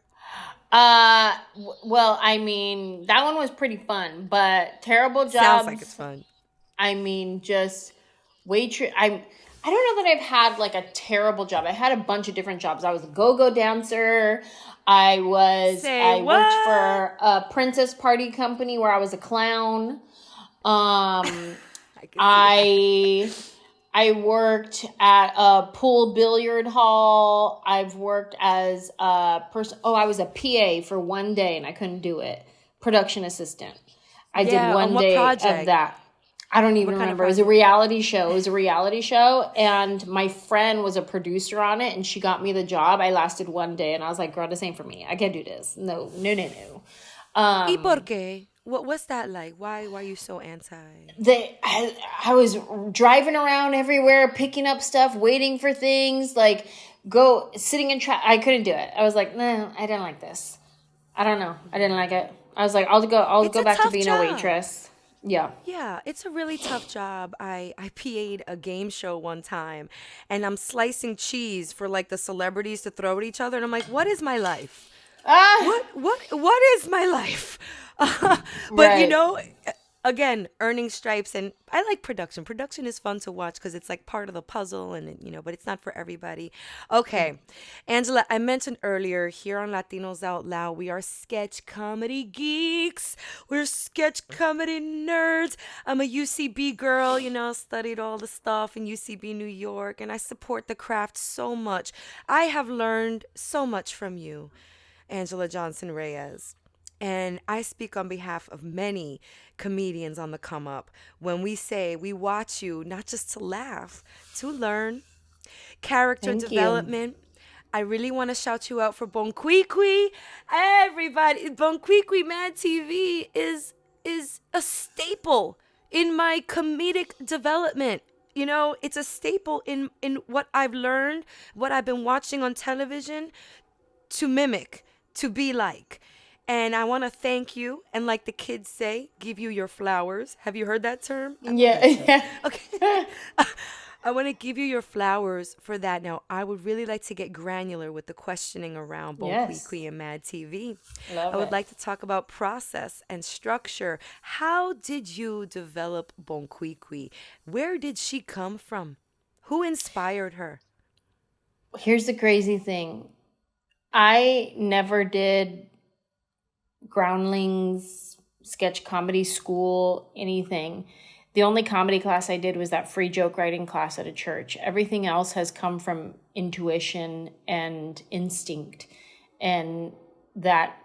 Well, I mean, that one was pretty fun, but terrible Sounds like it's jobs, fun. I mean, just waitress. I don't know that I've had like a terrible job. I had a bunch of different jobs. I was a go-go dancer. Say I worked what? for a princess party company where I was a clown. Um, I can see that. I worked at a pool billiard hall. I've worked as a person. Oh, I was a PA for one day and I couldn't do it. Production assistant. I did Yeah, on one what day of project? that. I don't even What kind of remember. It was a project? reality show. It was a reality show. And my friend was a producer on it and she got me the job. I lasted one day and I was like, girl, this ain't for me. I can't do this. No, no, no, no. ¿Y por Um, qué? What's that like? Why are you so anti? I was driving around everywhere, picking up stuff, waiting for things, like go sitting in traffic. I couldn't do it. I was like, no, I didn't like this. I don't know. I didn't like it. I was like, I'll It's go a back to tough being a job. waitress. Yeah. Yeah, it's a really tough job. I PA'd a game show one time and I'm slicing cheese for like the celebrities to throw at each other and I'm like, what is my life? Ah, What is my life? But right. again, earning stripes, and I like production. Production is fun to watch because it's like part of the puzzle, and but it's not for everybody. Okay, Angela, I mentioned earlier here on Latinos Out Loud, we are sketch comedy geeks. We're sketch comedy nerds. I'm a UCB girl, studied all the stuff in UCB New York, and I support the craft so much. I have learned so much from you, Anjelah Johnson Reyes. And I speak on behalf of many comedians on the come up when we say we watch you not just to laugh, to learn character Thank you. development. I really want to shout you out for Bon Qui Qui. Everybody, Bon Qui Qui Mad TV is a staple in my comedic development. It's a staple in what I've learned, what I've been watching on television to mimic, to be like. And I want to thank you and, like the kids say, give you your flowers. Have you heard that term? I love that term. Yeah. Okay. I want to give you your flowers for that. Now, I would really like to get granular with the questioning around Bon Qui Yes. Qui and Mad TV. I Love would it. like to talk about process and structure. How did you develop Bon Qui Qui? Where did she come from? Who inspired her? Here's the crazy thing. I never did groundlings, sketch comedy school, anything. The only comedy class I did was that free joke writing class at a church. Everything else has come from intuition and instinct and that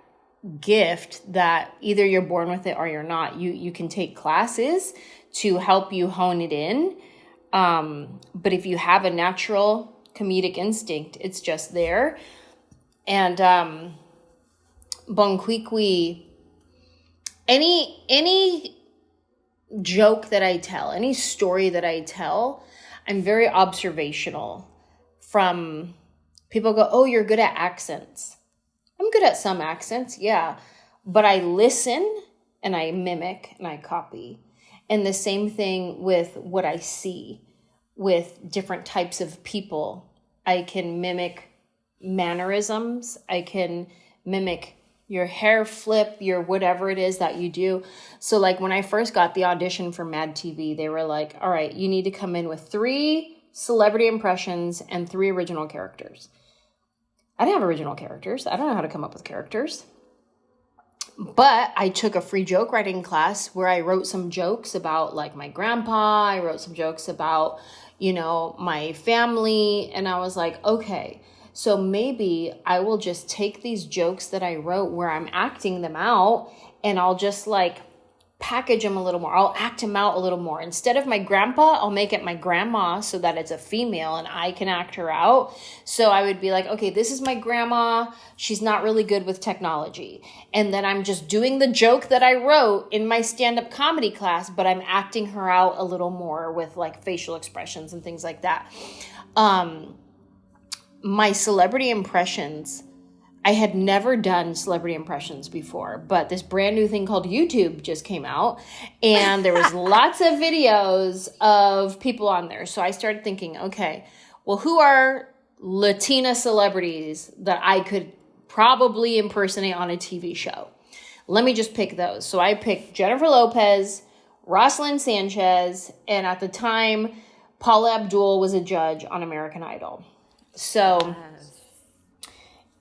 gift that either you're born with it or you're not. You can take classes to help you hone it in. But if you have a natural comedic instinct, it's just there. And Bon Qui Qui, any joke that I tell, any story that I tell, I'm very observational. From people go, oh, you're good at accents. I'm good at some accents, yeah. But I listen and I mimic and I copy. And the same thing with what I see with different types of people. I can mimic mannerisms. I can mimic your hair flip, your whatever it is that you do. So like when I first got the audition for Mad TV, they were like, all right, you need to come in with 3 celebrity impressions and 3 original characters. I didn't have original characters. I don't know how to come up with characters. But I took a free joke writing class where I wrote some jokes about like my grandpa. I wrote some jokes about, my family. And I was like, okay, so maybe I will just take these jokes that I wrote where I'm acting them out and I'll just like package him a little more. I'll act him out a little more. Instead of my grandpa, I'll make it my grandma so that it's a female and I can act her out. So I would be like, okay, this is my grandma. She's not really good with technology. And then I'm just doing the joke that I wrote in my stand-up comedy class, but I'm acting her out a little more with like facial expressions and things like that. My celebrity impressions, I had never done celebrity impressions before, but this brand new thing called YouTube just came out, and there was lots of videos of people on there. So I started thinking, okay, well, who are Latina celebrities that I could probably impersonate on a TV show? Let me just pick those. So I picked Jennifer Lopez, Rosalind Sanchez, and at the time, Paula Abdul was a judge on American Idol. So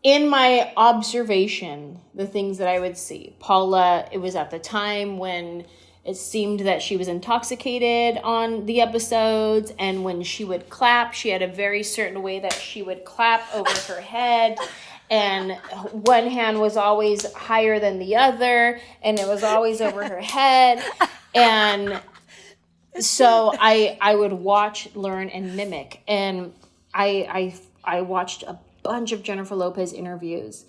in my observation, the things that I would see, Paula, it was at the time when it seemed that she was intoxicated on the episodes, and when she would clap, she had a very certain way that she would clap over her head, and one hand was always higher than the other, and it was always over her head, and so I would watch, learn, and mimic, and I watched a bunch of Jennifer Lopez interviews,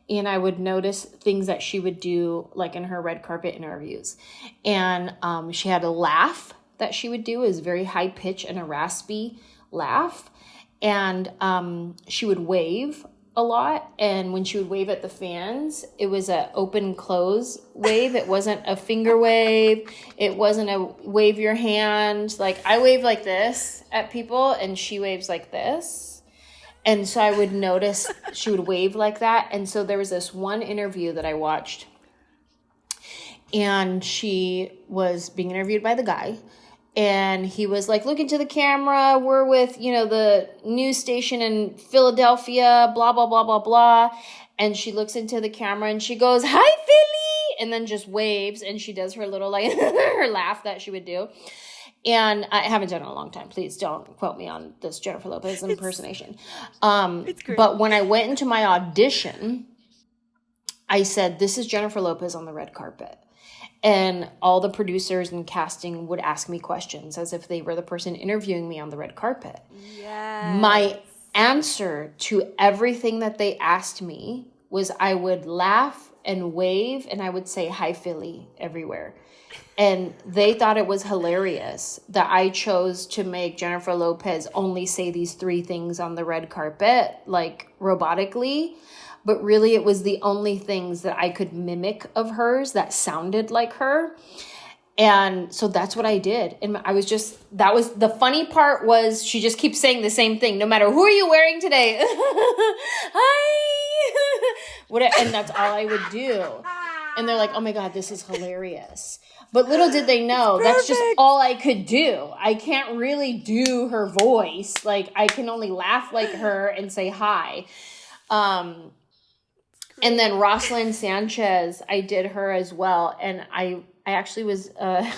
and I would notice things that she would do like in her red carpet interviews. And she had a laugh that she would do, is very high pitch and a raspy laugh. And she would wave a lot. And when she would wave at the fans, it was a open close wave. It wasn't a finger wave. It wasn't a wave your hand. Like I wave like this at people and she waves like this. And so I would notice she would wave like that. And so there was this one interview that I watched, and she was being interviewed by the guy, and he was like, look into the camera. We're with, the news station in Philadelphia, blah, blah, blah, blah, blah. And she looks into the camera and she goes, hi, Philly. And then just waves. And she does her little like her laugh that she would do. And I haven't done it in a long time. Please don't quote me on this Jennifer Lopez impersonation. It's great. But when I went into my audition, I said, this is Jennifer Lopez on the red carpet. And all the producers and casting would ask me questions as if they were the person interviewing me on the red carpet. Yes. My answer to everything that they asked me was I would laugh and wave and I would say, hi, Philly, everywhere. And they thought it was hilarious that I chose to make Jennifer Lopez only say these 3 things on the red carpet, like robotically. But really, it was the only things that I could mimic of hers that sounded like her. And so that's what I did. And I was that was the funny part was she just keeps saying the same thing. No matter who are you wearing today? Hi. And that's all I would do. And they're like, oh my God, this is hilarious. But little did they know, that's just all I could do. I can't really do her voice. Like, I can only laugh like her and say hi. And then Rosalind Sanchez, I did her as well. And I actually was, I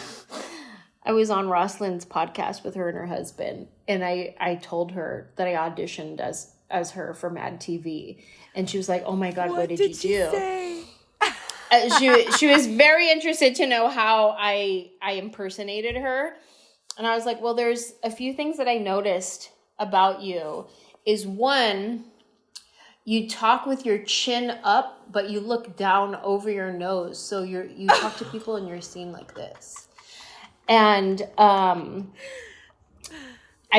was on Rosalind's podcast with her and her husband. And I told her that I auditioned as her for Mad TV. And she was like, oh my God, what did you do? Say? She was very interested to know how I impersonated her. And I was like, well, there's a few things that I noticed about you. Is one, you talk with your chin up, but you look down over your nose. So you talk to people and you're seen like this. And I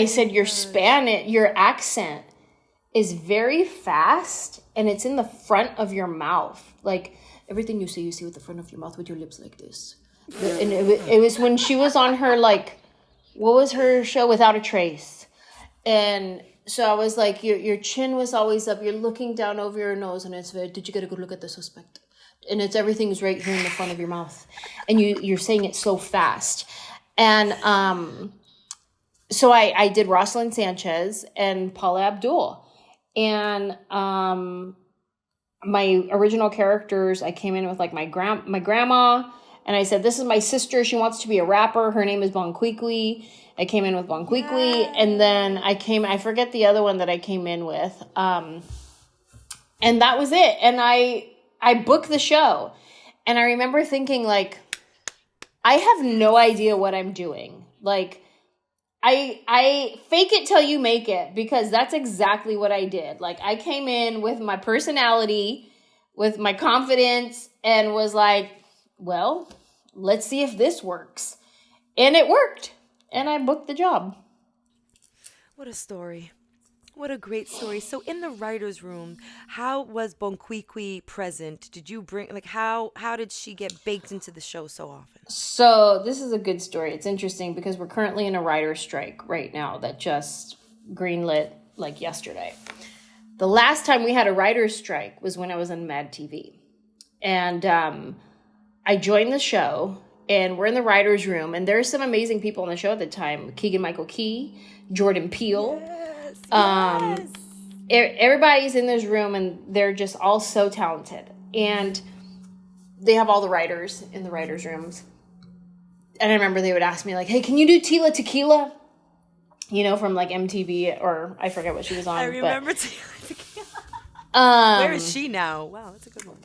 said your accent is very fast and it's in the front of your mouth. Like, everything you see with the front of your mouth with your lips like this. And it was when she was on her, like, what was her show? Without a Trace. And so I was like, your chin was always up. You're looking down over your nose and it's, did you get a good look at the suspect? And it's everything's right here in the front of your mouth. And you're saying it so fast. And so I did Rosalind Sanchez and Paula Abdul. And my original characters, I came in with like my grandma, and I said, this is my sister. She wants to be a rapper. Her name is Bon Qui Qui. I came in with Bon Qui Qui, and then I forget the other one that I came in with. And that was it. And I booked the show. And I remember thinking like, I have no idea what I'm doing. Like, I fake it till you make it, because that's exactly what I did. Like, I came in with my personality, with my confidence, and was like, well, let's see if this works. And it worked. And I booked the job. What a story. What a great story. So in the writer's room, how was Bon Qui Qui present? Did you bring, like, how did she get baked into the show so often? So this is a good story. It's interesting because we're currently in a writer's strike right now that just greenlit like yesterday. The last time we had a writer's strike was when I was on Mad TV. And I joined the show, and we're in the writer's room, and there's some amazing people on the show at the time. Keegan-Michael Key, Jordan Peele. Yes. Everybody's in this room, and they're just all so talented. And they have all the writers in the writers' rooms. And I remember they would ask me, like, hey, can you do Tila Tequila? You know, from like MTV, or I forget what she was on. I remember Tila Tequila. Where is she now? Wow, that's a good one.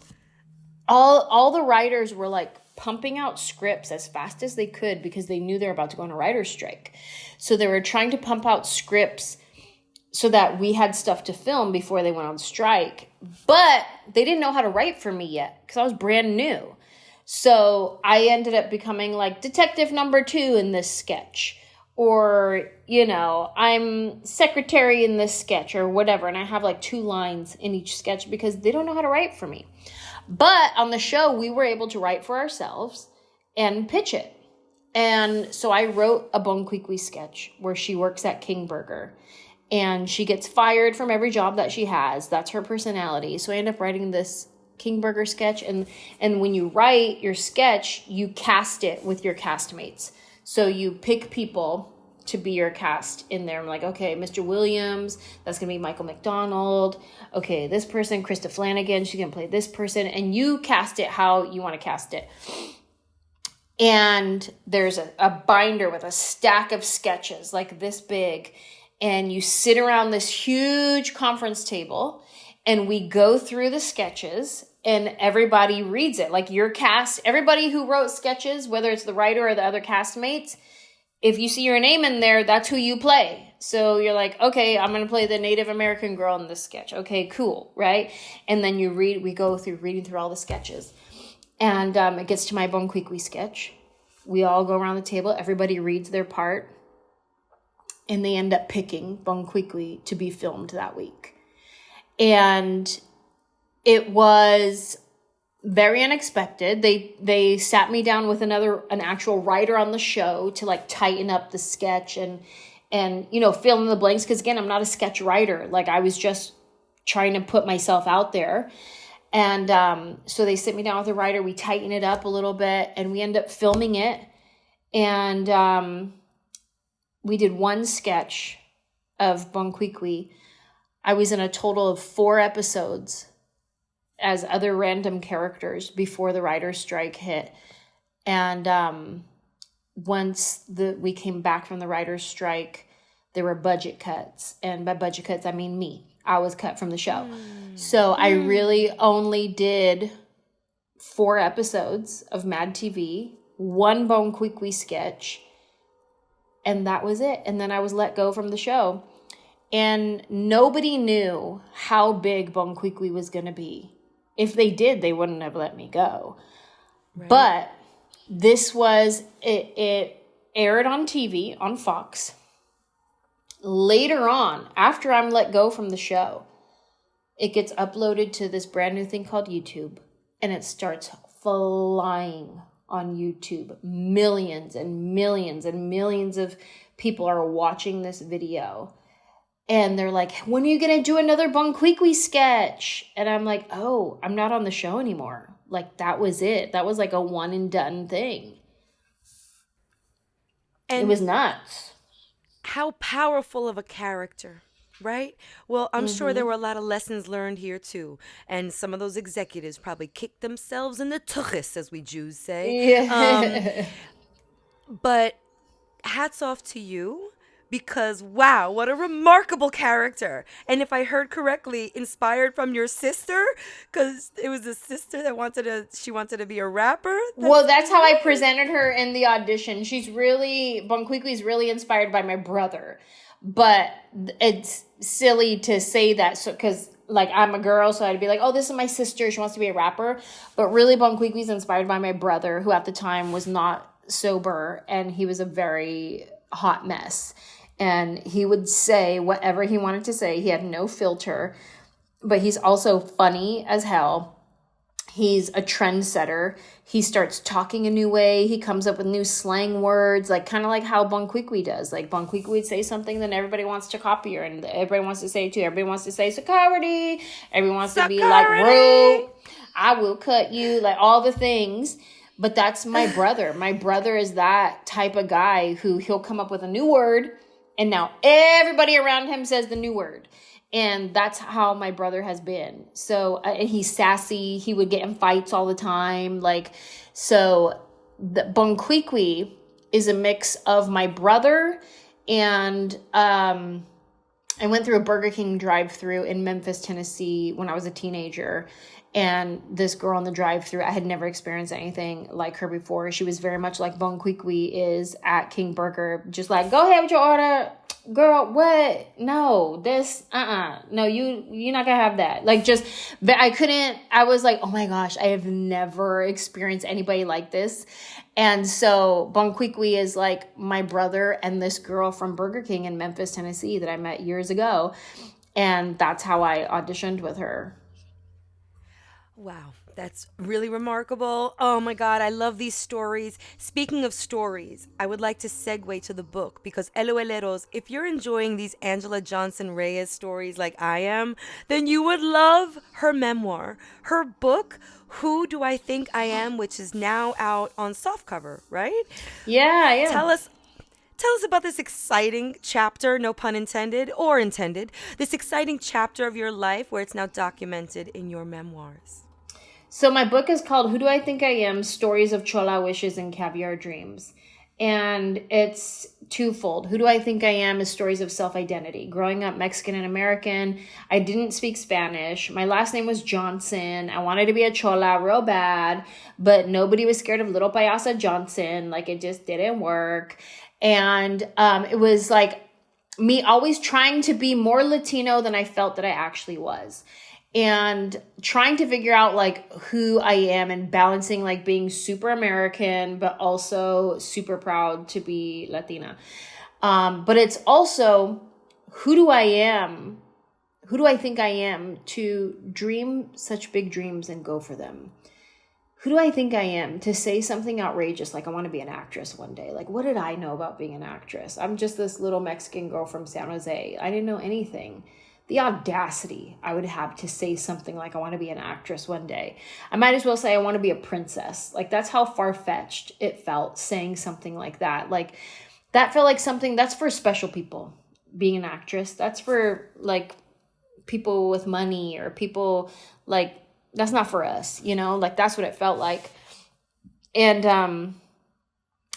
All the writers were like pumping out scripts as fast as they could because they knew they were about to go on a writer's strike. So they were trying to pump out scripts so that we had stuff to film before they went on strike. But they didn't know how to write for me yet because I was brand new. So I ended up becoming like detective number 2 in this sketch. Or, you know, I'm secretary in this sketch or whatever. And I have like 2 lines in each sketch because they don't know how to write for me. But on the show, we were able to write for ourselves and pitch it. And so I wrote a Bon Qui Qui sketch where she works at King Burger. And she gets fired from every job that she has. That's her personality. So I end up writing this King Burger sketch. And when you write your sketch, you cast it with your castmates. So you pick people to be your cast in there. I'm like, okay, Mr. Williams, that's going to be Michael McDonald. Okay, this person, Krista Flanagan, she's going to play this person. And you cast it how you want to cast it. And there's a binder with a stack of sketches like this big. And you sit around this huge conference table and we go through the sketches and everybody reads it. Like your cast, everybody who wrote sketches, whether it's the writer or the other castmates, if you see your name in there, that's who you play. So you're like, okay, I'm going to play the Native American girl in this sketch. Okay, cool, right? And then we go through reading through all the sketches. And it gets to my Bon Qui Qui sketch. We all go around the table. Everybody reads their part. And they end up picking Bon Qui Qui to be filmed that week. And it was very unexpected. They sat me down with an actual writer on the show to like tighten up the sketch and you know, fill in the blanks. Because again, I'm not a sketch writer. Like I was just trying to put myself out there. And so they sit me down with a writer. We tighten it up a little bit and we end up filming it. And we did one sketch of Bon Qui Qui. I was in a total of 4 episodes as other random characters before the writer's strike hit. And once we came back from the writer's strike, there were budget cuts. And by budget cuts, I mean me. I was cut from the show. So I really only did 4 episodes of Mad TV, 1 Bon Qui Qui sketch, and that was it. And then I was let go from the show. And nobody knew how big Bon Qui Qui was going to be. If they did, they wouldn't have let me go. Right. But this was, it aired on TV, on Fox. Later on, after I'm let go from the show, it gets uploaded to this brand new thing called YouTube. And it starts flying on YouTube. Millions and millions and millions of people are watching this video. And they're like, when are you going to do another Bon Qui Qui sketch? And I'm like, oh, I'm not on the show anymore. Like, that was it. That was like a one and done thing. And it was nuts. How powerful of a character, right? Well, I'm sure there were a lot of lessons learned here too. And some of those executives probably kicked themselves in the tuchus, as we Jews say. Yeah. But hats off to you because wow, what a remarkable character. And if I heard correctly, inspired from your sister, because it was a sister that she wanted to be a rapper. Well, that's how I Great. presented her in the audition. Bon Qui Qui is really inspired by my brother, but it's silly to say that, so because like I'm a girl, so I'd be like, oh, this is my sister. She wants to be a rapper, but really, Bon Qui Qui is inspired by my brother, who at the time was not sober, and he was a very hot mess, and he would say whatever he wanted to say. He had no filter, but he's also funny as hell. He's a trendsetter. He starts talking a new way. He comes up with new slang words, like kind of like how Bon Qui Qui does. Like Bon Qui Qui would say something, then everybody wants to copy her, and everybody wants to say it too. Everybody wants to say security. Everyone wants to be like, rude. I will cut you, like all the things. But that's my brother. My brother is that type of guy who he'll come up with a new word, and now everybody around him says the new word. And that's how my brother has been. So, and he's sassy. He would get in fights all the time. Like, so the Bon Qui Qui is a mix of my brother and, I went through a Burger King drive-thru in Memphis, Tennessee when I was a teenager. And this girl in the drive-thru, I had never experienced anything like her before. She was very much like Bon Qui Qui is at King Burger. Just like, go ahead with your order. Girl, what? No, this, no, you're not gonna have that. Like, just, but I was like, oh my gosh, I have never experienced anybody like this. And so Bon Qui Qui is like my brother and this girl from Burger King in Memphis, Tennessee that I met years ago. And that's how I auditioned with her. Wow, that's really remarkable. Oh my God, I love these stories. Speaking of stories, I would like to segue to the book because LOLeros, if you're enjoying these Anjelah Johnson Reyes stories like I am, then you would love her memoir. Her book, Who Do I Think I Am, which is now out on softcover, right? Yeah. Tell us about this exciting chapter, no pun intended or intended, this exciting chapter of your life where it's now documented in your memoirs. So my book is called Who Do I Think I Am? Stories of Chola Wishes and Caviar Dreams. And it's twofold. Who Do I Think I Am is stories of self-identity. Growing up Mexican and American, I didn't speak Spanish. My last name was Johnson. I wanted to be a Chola real bad, but nobody was scared of Little Payasa Johnson. Like, it just didn't work. And it was like me always trying to be more Latino than I felt that I actually was. And trying to figure out like who I am and balancing like being super American, but also super proud to be Latina. But it's also who do I am? Who do I think I am to dream such big dreams and go for them? Who do I think I am to say something outrageous like I want to be an actress one day? Like, what did I know about being an actress? I'm just this little Mexican girl from San Jose. I didn't know anything. The audacity I would have to say something like I want to be an actress one day. I might as well say I want to be a princess. Like, that's how far-fetched it felt saying something like that. Like, that felt like something that's for special people, being an actress. That's for like people with money or people like, that's not for us, you know, like that's what it felt like. And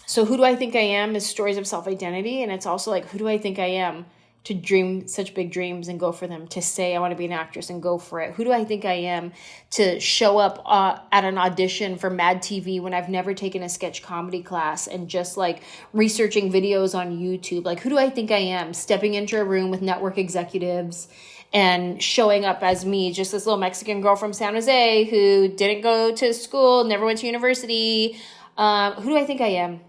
so who do I think I am is stories of self-identity. And it's also like, who do I think I am to dream such big dreams and go for them, to say I want to be an actress and go for it? Who do I think I am to show up at an audition for Mad TV when I've never taken a sketch comedy class and just like researching videos on YouTube? Like, who do I think I am stepping into a room with network executives and showing up as me, just this little Mexican girl from San Jose who didn't go to school, never went to university? Who do I think I am?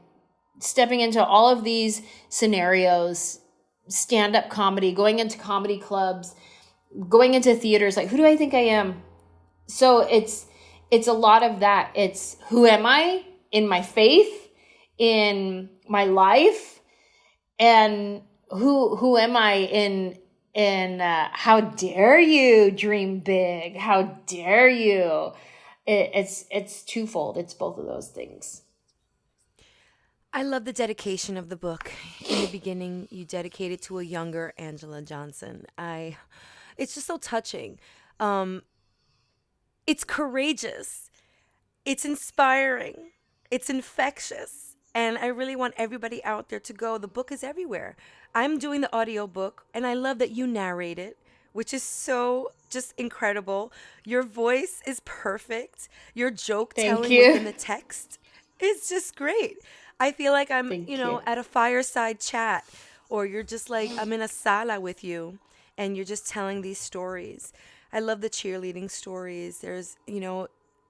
Stepping into all of these scenarios, stand-up comedy, going into comedy clubs, going into theaters. Like, who do I think I am? So it's a lot of that. It's who am I in my faith, in my life, and who am I in how dare you dream big? How dare you? It's twofold. It's both of those things. I love the dedication of the book. In the beginning, you dedicate it to a younger Anjelah Johnson. It's just so touching. It's courageous. It's inspiring. It's infectious. And I really want everybody out there to go. The book is everywhere. I'm doing the audiobook, and I love that you narrate it, which is so just incredible. Your voice is perfect. Your joke Thank telling within you. the text is just great. I feel like I'm, Thank you. at a fireside chat, or you're just like I'm in a sala with you, and you're just telling these stories. I love the cheerleading stories. There's,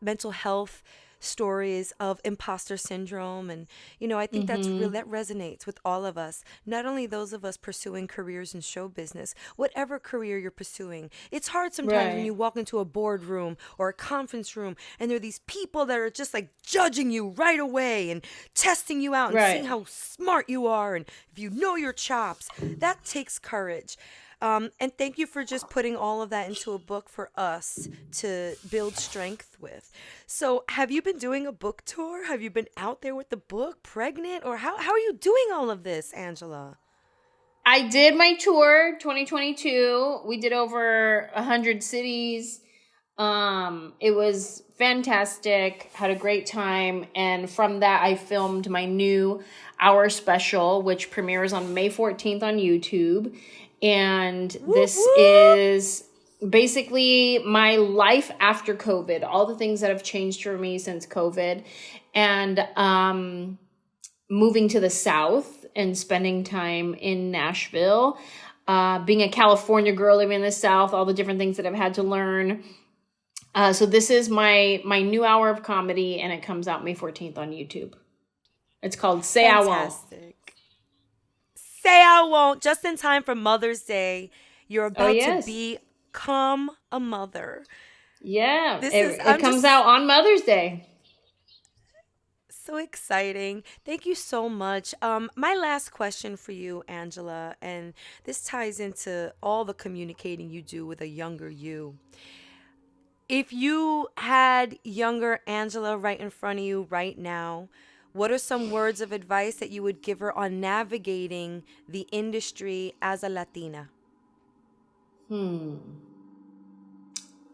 mental health stories of imposter syndrome, and I think that's real, Mm-hmm. that resonates with all of us, not only those of us pursuing careers in show business, whatever career you're pursuing. It's hard sometimes when Right. you walk into a boardroom or a conference room, and there are these people that are just like judging you right away and testing you out and seeing Right. how smart you are and if you know your chops. That takes courage. And thank you for just putting all of that into a book for us to build strength with. So, have you been doing a book tour? Have you been out there with the book, pregnant, or how are you doing all of this, Anjelah? I did my tour 2022. We did over 100 cities. It was fantastic. Had a great time, and from that I filmed my new hour special, which premieres on May 14th on YouTube. And Whoop this whoop! is basically my life after COVID, all the things that have changed for me since COVID, and moving to the South and spending time in Nashville, being a California girl living in the South, all the different things that I've had to learn. So this is my new hour of comedy, and it comes out May 14th on YouTube. It's called Say I Won't. Fantastic. Say I won't. Just in time for Mother's Day. You're Oh about to yes. become a mother. Yeah, This is, it I'm comes just out on Mother's Day. so exciting. Thank you so much. My last question for you, Angela, and this ties into all the communicating you do with a younger you. If you had younger Angela right in front of you right now, what are some words of advice that you would give her on navigating the industry as a Latina? Hmm.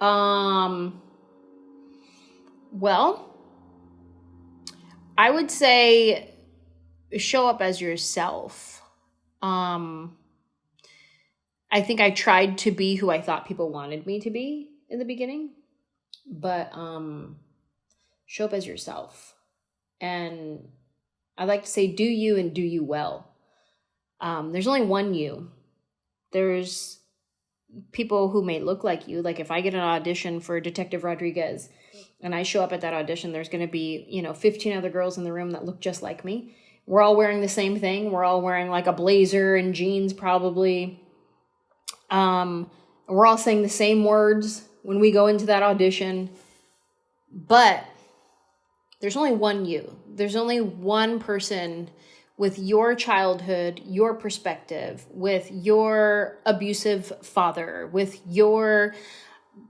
Um, well, I would say show up as yourself. Um, I think I tried to be who I thought people wanted me to be in the beginning, but show up as yourself. And I like to say do you and do you well. There's only one you. There's people who may look like you. Like if I get an audition for Detective Rodriguez and I show up at that audition, there's going to be, 15 other girls in the room that look just like me. We're all wearing the same thing. We're all wearing like a blazer and jeans probably. We're all saying the same words when we go into that audition. But there's only one you. There's only one person with your childhood, your perspective, with your abusive father, with your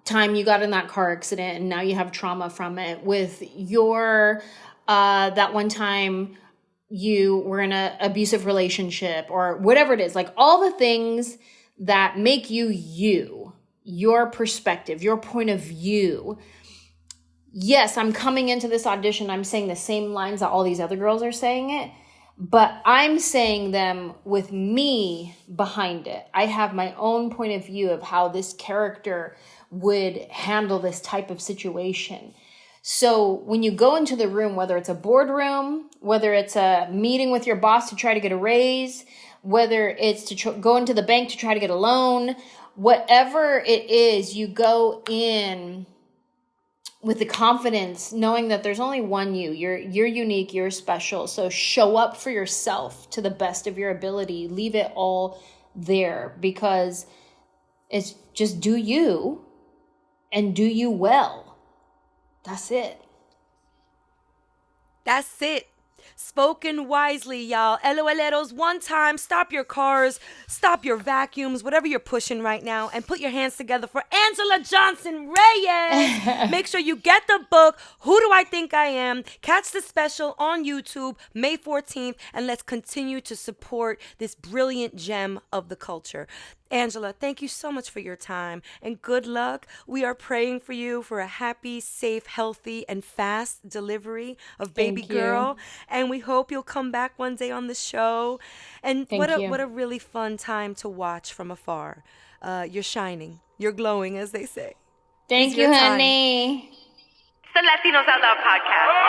time you got in that car accident and now you have trauma from it, with your that one time you were in an abusive relationship or whatever it is, like all the things that make you you, your perspective, your point of view. Yes, I'm coming into this audition, I'm saying the same lines that all these other girls are saying it, but I'm saying them with me behind it. I have my own point of view of how this character would handle this type of situation. So when you go into the room, whether it's a boardroom, whether it's a meeting with your boss to try to get a raise, whether it's to go into the bank to try to get a loan, whatever it is, you go in with the confidence, knowing that there's only one you. You're unique, you're special. So show up for yourself to the best of your ability. Leave it all there because it's just do you and do you well. That's it. That's it. Spoken wisely, y'all. LOLeros, one time, stop your cars, stop your vacuums, whatever you're pushing right now, and put your hands together for Anjelah Johnson Reyes. Make sure you get the book, Who Do I Think I Am? Catch the special on YouTube, May 14th, and let's continue to support this brilliant gem of the culture. Anjelah, thank you so much for your time and good luck. We are praying for you for a happy, safe, healthy, and fast delivery of baby Thank you. girl. And we hope you'll come back one day on the show. And Thank you. what a really fun time to watch from afar. You're shining, you're glowing, as they say. It's Thank your you, time. honey. It's the Latinos Out Loud podcast.